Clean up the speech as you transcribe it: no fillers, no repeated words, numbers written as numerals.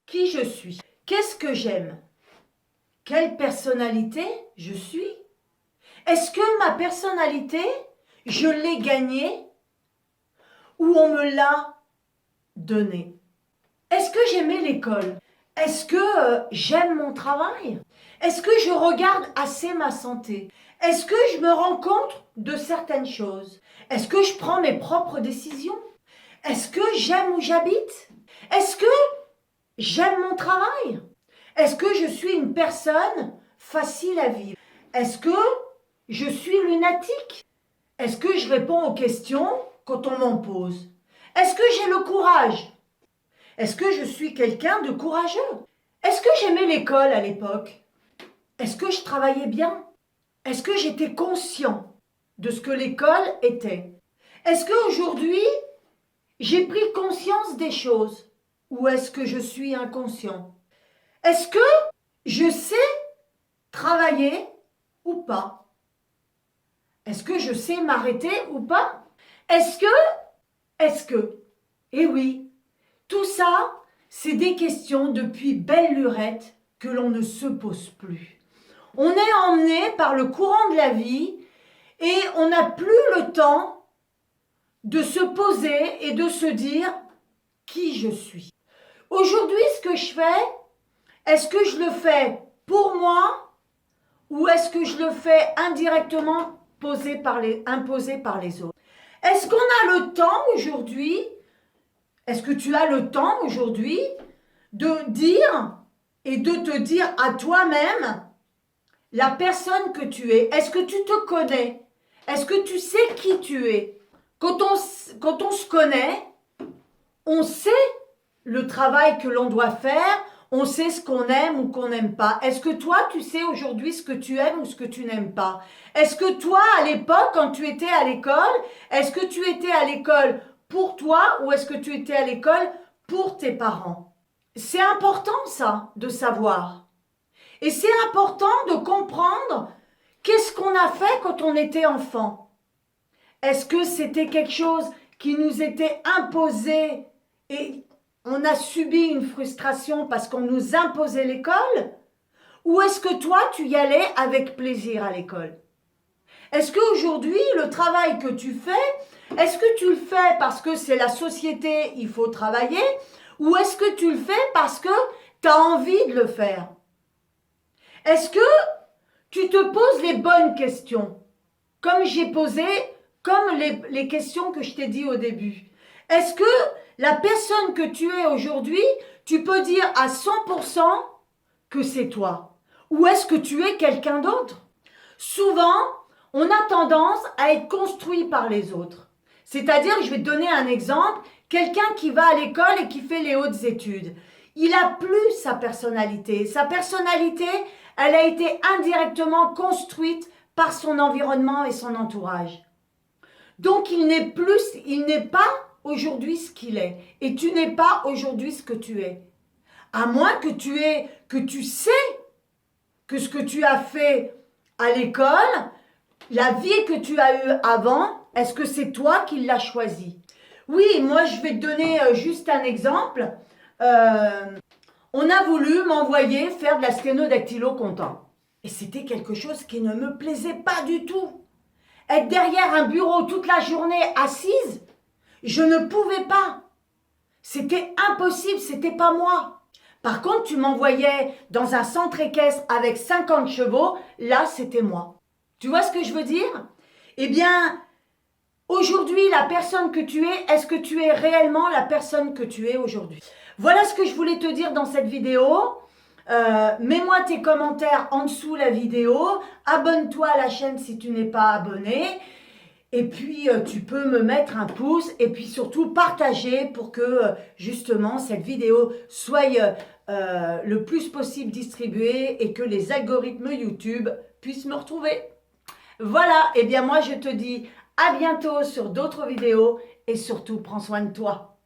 Qui je suis? Qu'est-ce que j'aime? Quelle personnalité je suis? Est-ce que ma personnalité, je l'ai gagnée ou on me l'a donnée? Est-ce que j'aimais l'école? Est-ce que j'aime mon travail? Est-ce que je regarde assez ma santé? Est-ce que je me rends compte de certaines choses? Est-ce que je prends mes propres décisions? Est-ce que j'aime où j'habite? Est-ce que j'aime mon travail? Est-ce que je suis une personne facile à vivre? Est-ce que je suis lunatique? Est-ce que je réponds aux questions quand on m'en pose? Est-ce que j'ai le courage? Est-ce que je suis quelqu'un de courageux? Est-ce que j'aimais l'école à l'époque? Est-ce que je travaillais bien? Est-ce que j'étais conscient de ce que l'école était? Est-ce qu'aujourd'hui, j'ai pris conscience des choses? Ou est-ce que je suis inconscient? Est-ce que je sais travailler ou pas? Est-ce que je sais m'arrêter ou pas? Est-ce que, eh oui, tout ça, c'est des questions depuis belle lurette que l'on ne se pose plus. On est emmené par le courant de la vie et on n'a plus le temps de se poser et de se dire qui je suis. Aujourd'hui, ce que je fais, est-ce que je le fais pour moi ou est-ce que je le fais indirectement imposé par les autres? Est-ce qu'on a le temps aujourd'hui, est-ce que tu as le temps aujourd'hui de dire et de te dire à toi-même la personne que tu es? Est-ce que tu te connais? Est-ce que tu sais qui tu es? Quand on se connaît, on sait le travail que l'on doit faire, on sait ce qu'on aime ou qu'on n'aime pas. Est-ce que toi, tu sais aujourd'hui ce que tu aimes ou ce que tu n'aimes pas? Est-ce que toi, à l'époque, quand tu étais à l'école, est-ce que tu étais à l'école pour toi ou est-ce que tu étais à l'école pour tes parents? C'est important ça, de savoir. Et c'est important de comprendre qu'est-ce qu'on a fait quand on était enfant. Est-ce que c'était quelque chose qui nous était imposé et on a subi une frustration parce qu'on nous imposait l'école? Ou est-ce que toi, tu y allais avec plaisir à l'école? Est-ce qu'aujourd'hui, le travail que tu fais, est-ce que tu le fais parce que c'est la société, il faut travailler? Ou est-ce que tu le fais parce que tu as envie de le faire? Est-ce que tu te poses les bonnes questions? Comme j'ai posé, comme les questions que je t'ai dit au début. Est-ce que la personne que tu es aujourd'hui, tu peux dire à 100% que c'est toi? Ou est-ce que tu es quelqu'un d'autre? Souvent, on a tendance à être construit par les autres. C'est-à-dire, je vais te donner un exemple, quelqu'un qui va à l'école et qui fait les hautes études. Il n'a plus sa personnalité. Sa personnalité, elle a été indirectement construite par son environnement et son entourage. Donc, il n'est pas aujourd'hui ce qu'il est. Et tu n'es pas aujourd'hui ce que tu es. À moins que tu sais que ce que tu as fait à l'école, la vie que tu as eue avant, est-ce que c'est toi qui l'as choisi? Oui, moi je vais te donner juste un exemple. On a voulu m'envoyer faire de la sténodactylo-comptant. Et c'était quelque chose qui ne me plaisait pas du tout. Être derrière un bureau toute la journée assise, je ne pouvais pas. C'était impossible, c'était pas moi. Par contre, tu m'envoyais dans un centre équestre avec 50 chevaux, là c'était moi. Tu vois ce que je veux dire? Eh bien, aujourd'hui, la personne que tu es, est-ce que tu es réellement la personne que tu es aujourd'hui? Voilà ce que je voulais te dire dans cette vidéo. Mets-moi tes commentaires en dessous la vidéo. Abonne-toi à la chaîne si tu n'es pas abonné. Et puis, tu peux me mettre un pouce et puis surtout partager pour que justement cette vidéo soit le plus possible distribuée et que les algorithmes YouTube puissent me retrouver. Voilà, et bien moi je te dis à bientôt sur d'autres vidéos et surtout prends soin de toi.